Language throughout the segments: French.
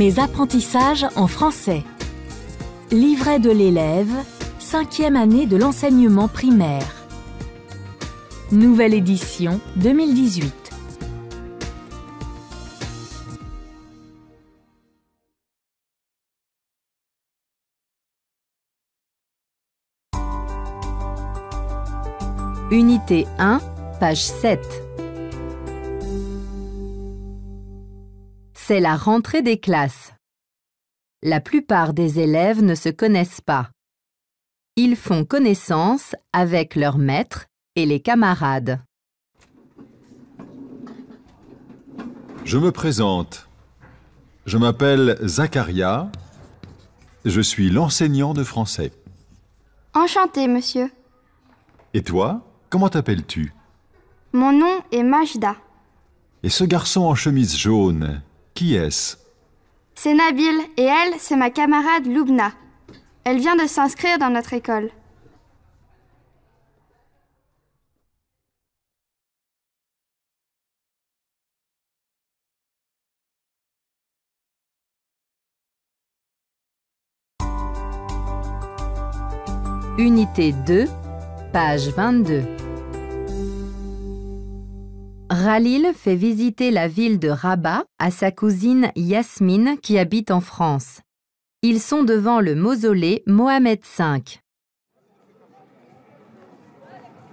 Mes apprentissages en français. Livret de l'élève, 5e année de l'enseignement primaire. Nouvelle édition 2018. Unité 1, page 7. C'est la rentrée des classes. La plupart des élèves ne se connaissent pas. Ils font connaissance avec leurs maîtres et les camarades. Je me présente. Je m'appelle Zacharia. Je suis l'enseignant de français. Enchanté, monsieur. Et toi, comment t'appelles-tu? Mon nom est Majda. Et ce garçon en chemise jaune, qui est-ce? C'est Nabil et elle, c'est ma camarade Loubna. Elle vient de s'inscrire dans notre école. Unité 2, page 22. Khalil fait visiter la ville de Rabat à sa cousine Yasmine qui habite en France. Ils sont devant le mausolée Mohamed V.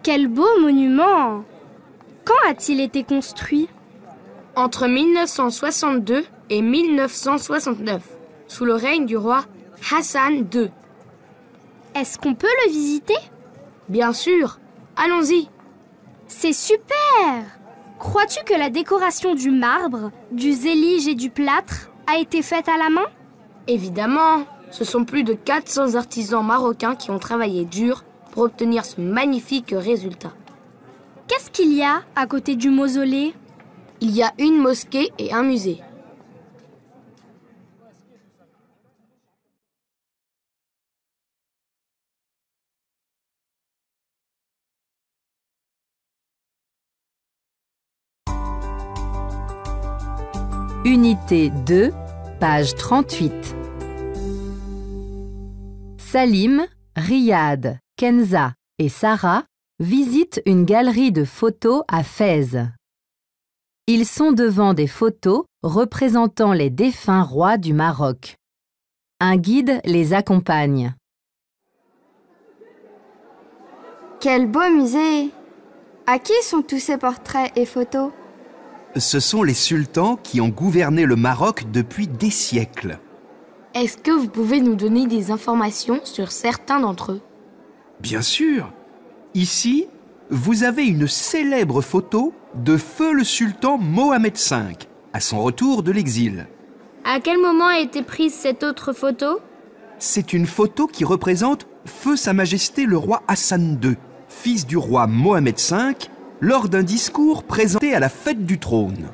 Quel beau monument! Quand a-t-il été construit? Entre 1962 et 1969, sous le règne du roi Hassan II. Est-ce qu'on peut le visiter? Bien sûr, allons-y. C'est super! Crois-tu que la décoration du marbre, du zélige et du plâtre a été faite à la main? Évidemment, ce sont plus de 400 artisans marocains qui ont travaillé dur pour obtenir ce magnifique résultat. Qu'est-ce qu'il y a à côté du mausolée? Il y a une mosquée et un musée. Unité 2, page 38. Salim, Riyad, Kenza et Sarah visitent une galerie de photos à Fès. Ils sont devant des photos représentant les défunts rois du Maroc. Un guide les accompagne. Quel beau musée! À qui sont tous ces portraits et photos? Ce sont les sultans qui ont gouverné le Maroc depuis des siècles. Est-ce que vous pouvez nous donner des informations sur certains d'entre eux? Bien sûr. Ici, vous avez une célèbre photo de feu le sultan Mohamed V, à son retour de l'exil. À quel moment a été prise cette autre photo? C'est une photo qui représente feu Sa Majesté le roi Hassan II, fils du roi Mohamed V, lors d'un discours présenté à la fête du trône.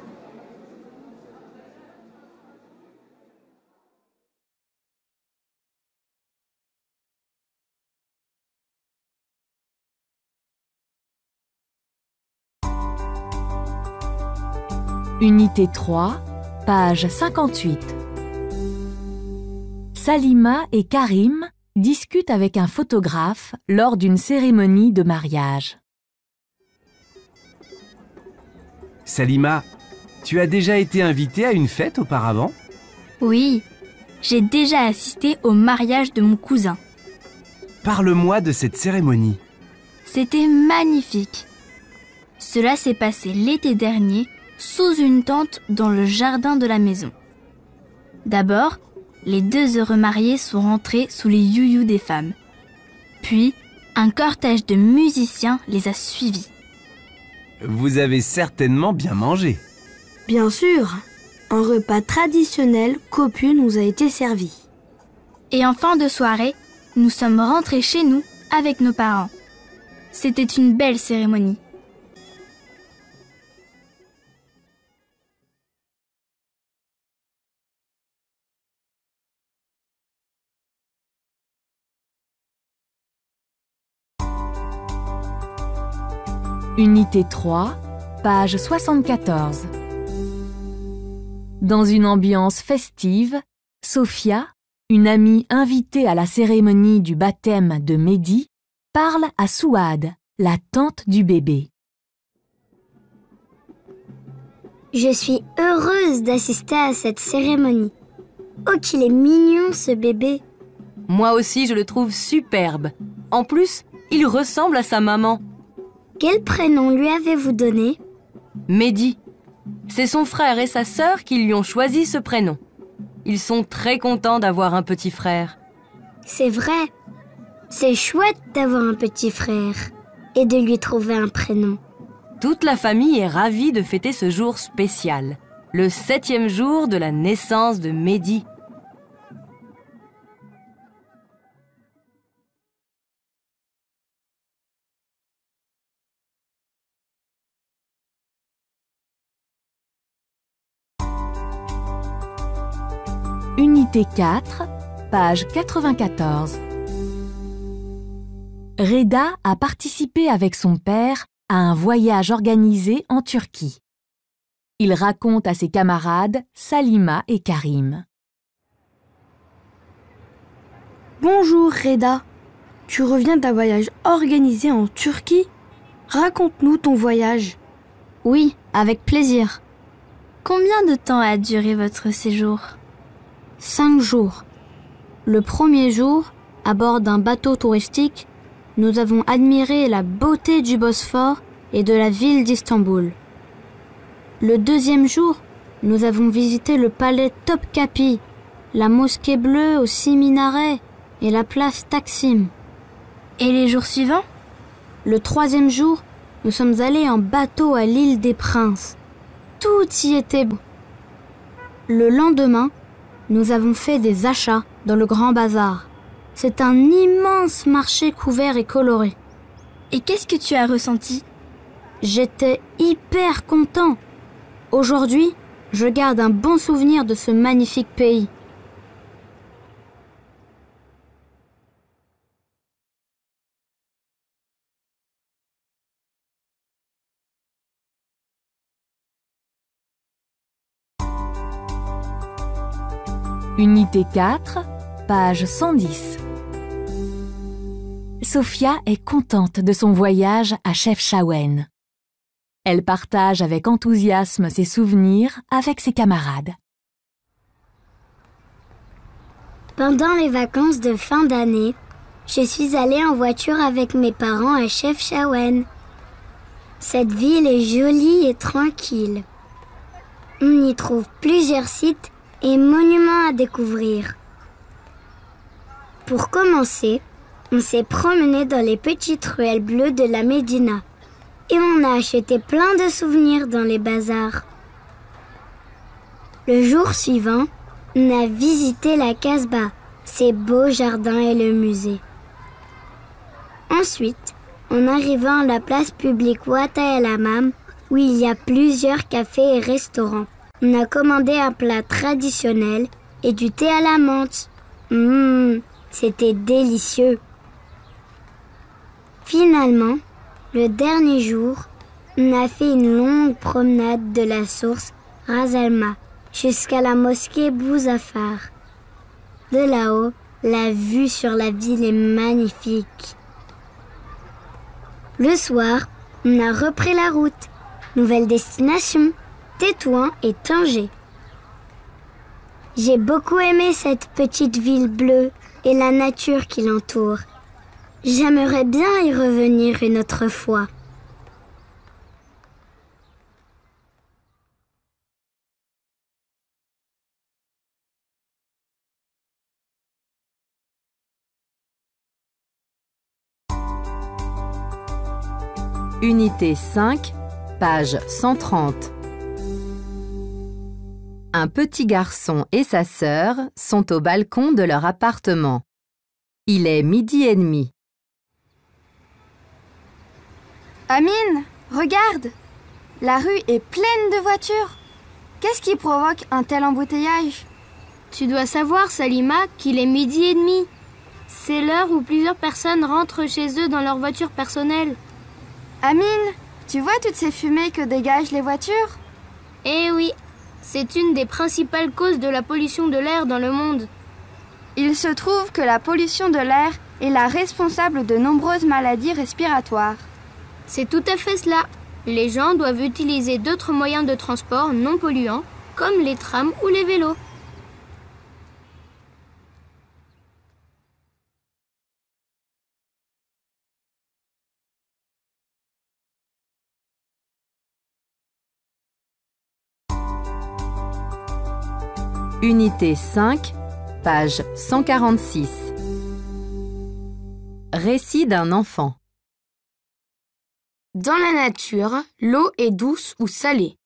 Unité 3, page 58. Salima et Karim discutent avec un photographe lors d'une cérémonie de mariage. Salima, tu as déjà été invitée à une fête auparavant? Oui, j'ai déjà assisté au mariage de mon cousin. Parle-moi de cette cérémonie. C'était magnifique. Cela s'est passé l'été dernier sous une tente dans le jardin de la maison. D'abord, les deux heureux mariés sont rentrés sous les you-you des femmes. Puis, un cortège de musiciens les a suivis. Vous avez certainement bien mangé. Bien sûr, un repas traditionnel copieux nous a été servi. Et en fin de soirée, nous sommes rentrés chez nous avec nos parents. C'était une belle cérémonie. Unité 3, page 74. Dans une ambiance festive, Sophia, une amie invitée à la cérémonie du baptême de Mehdi, parle à Souad, la tante du bébé. Je suis heureuse d'assister à cette cérémonie. Oh, qu'il est mignon ce bébé. Moi aussi, je le trouve superbe. En plus, il ressemble à sa maman. Quel prénom lui avez-vous donné? Mehdi. C'est son frère et sa sœur qui lui ont choisi ce prénom. Ils sont très contents d'avoir un petit frère. C'est vrai. C'est chouette d'avoir un petit frère et de lui trouver un prénom. Toute la famille est ravie de fêter ce jour spécial, le 7e jour de la naissance de Mehdi. Unité 4, page 94. Reda a participé avec son père à un voyage organisé en Turquie. Il raconte à ses camarades Salima et Karim. Bonjour Reda. Tu reviens d'un voyage organisé en Turquie? Raconte-nous ton voyage. Oui, avec plaisir. Combien de temps a duré votre séjour? 5 jours. Le premier jour, à bord d'un bateau touristique, nous avons admiré la beauté du Bosphore et de la ville d'Istanbul. Le deuxième jour, nous avons visité le palais Topkapi, la mosquée bleue aux 6 minarets et la place Taksim. Et les jours suivants? Le troisième jour, nous sommes allés en bateau à l'île des Princes. Tout y était beau. Le lendemain, nous avons fait des achats dans le Grand Bazar. C'est un immense marché couvert et coloré. Et qu'est-ce que tu as ressenti? J'étais hyper content. Aujourd'hui, je garde un bon souvenir de ce magnifique pays. Unité 4, page 110. Sophia est contente de son voyage à Chefchaouen. Elle partage avec enthousiasme ses souvenirs avec ses camarades. Pendant les vacances de fin d'année, je suis allée en voiture avec mes parents à Chefchaouen. Cette ville est jolie et tranquille. On y trouve plusieurs sites et monuments à découvrir. Pour commencer, on s'est promené dans les petites ruelles bleues de la Médina et on a acheté plein de souvenirs dans les bazars. Le jour suivant, on a visité la Casbah, ses beaux jardins et le musée. Ensuite, en arrivant à la place publique Ouata El Hammam, où il y a plusieurs cafés et restaurants, on a commandé un plat traditionnel et du thé à la menthe. C'était délicieux. Finalement, le dernier jour, on a fait une longue promenade de la source Ras Alma jusqu'à la mosquée Bouzafar. De là-haut, la vue sur la ville est magnifique. Le soir, on a repris la route. Nouvelle destination, Tétouan et Tanger. J'ai beaucoup aimé cette petite ville bleue et la nature qui l'entoure. J'aimerais bien y revenir une autre fois. Unité 5, page 130. Un petit garçon et sa sœur sont au balcon de leur appartement. Il est 12h30. Amine, regarde! La rue est pleine de voitures. Qu'est-ce qui provoque un tel embouteillage? Tu dois savoir, Salima, qu'il est 12h30. C'est l'heure où plusieurs personnes rentrent chez eux dans leur voiture personnelle. Amine, tu vois toutes ces fumées que dégagent les voitures? Eh oui, C'est une des principales causes de la pollution de l'air dans le monde. Il se trouve que la pollution de l'air est la responsable de nombreuses maladies respiratoires. C'est tout à fait cela. Les gens doivent utiliser d'autres moyens de transport non polluants, comme les trams ou les vélos. Unité 5, page 146. Récit d'un enfant. Dans la nature, l'eau est douce ou salée.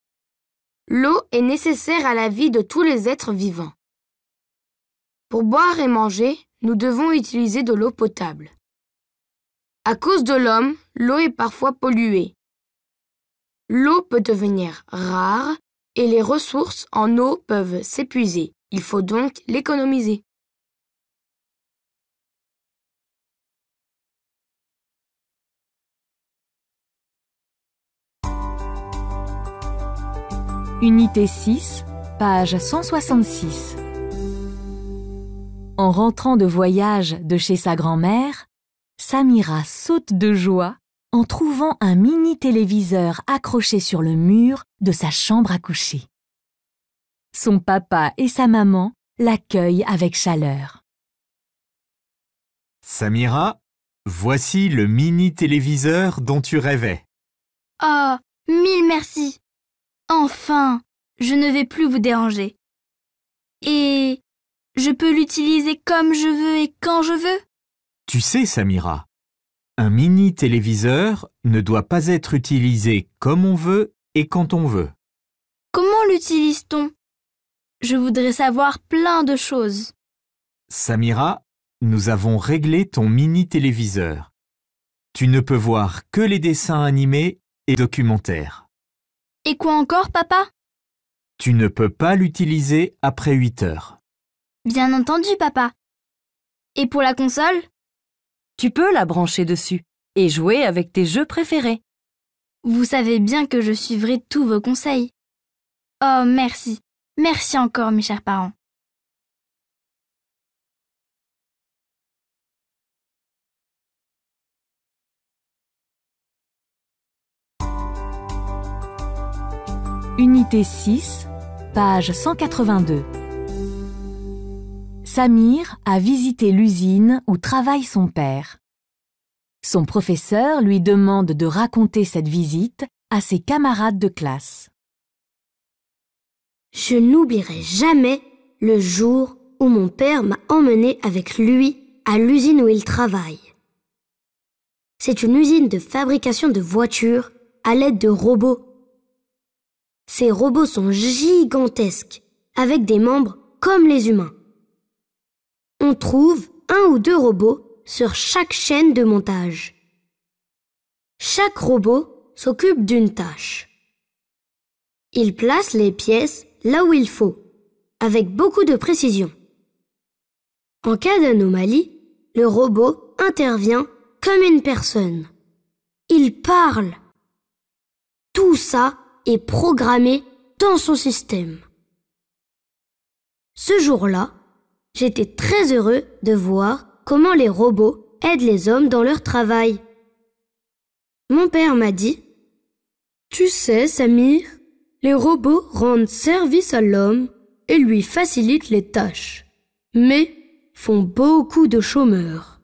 L'eau est nécessaire à la vie de tous les êtres vivants. Pour boire et manger, nous devons utiliser de l'eau potable. À cause de l'homme, l'eau est parfois polluée. L'eau peut devenir rare et les ressources en eau peuvent s'épuiser. Il faut donc l'économiser. Unité 6, page 166. En rentrant de voyage de chez sa grand-mère, Samira saute de joie en trouvant un mini-téléviseur accroché sur le mur de sa chambre à coucher. Son papa et sa maman l'accueillent avec chaleur. Samira, voici le mini-téléviseur dont tu rêvais. Oh, mille merci. Enfin, je ne vais plus vous déranger. Et je peux l'utiliser comme je veux et quand je veux? Tu sais, Samira, un mini-téléviseur ne doit pas être utilisé comme on veut et quand on veut. Comment l'utilise-t-on? Je voudrais savoir plein de choses. Samira, nous avons réglé ton mini-téléviseur. Tu ne peux voir que les dessins animés et documentaires. Et quoi encore, papa? Tu ne peux pas l'utiliser après 8 heures. Bien entendu, papa. Et pour la console? Tu peux la brancher dessus et jouer avec tes jeux préférés. Vous savez bien que je suivrai tous vos conseils. Oh, merci. Merci encore, mes chers parents. Unité 6, page 182. Samir a visité l'usine où travaille son père. Son professeur lui demande de raconter cette visite à ses camarades de classe. Je n'oublierai jamais le jour où mon père m'a emmené avec lui à l'usine où il travaille. C'est une usine de fabrication de voitures à l'aide de robots. Ces robots sont gigantesques, avec des membres comme les humains. On trouve 1 ou 2 robots sur chaque chaîne de montage. Chaque robot s'occupe d'une tâche. Il place les pièces là où il faut, avec beaucoup de précision. En cas d'anomalie, le robot intervient comme une personne. Il parle. Tout ça est programmé dans son système. Ce jour-là, j'étais très heureux de voir comment les robots aident les hommes dans leur travail. Mon père m'a dit « Tu sais, Samir, les robots rendent service à l'homme et lui facilitent les tâches, mais font beaucoup de chômeurs. »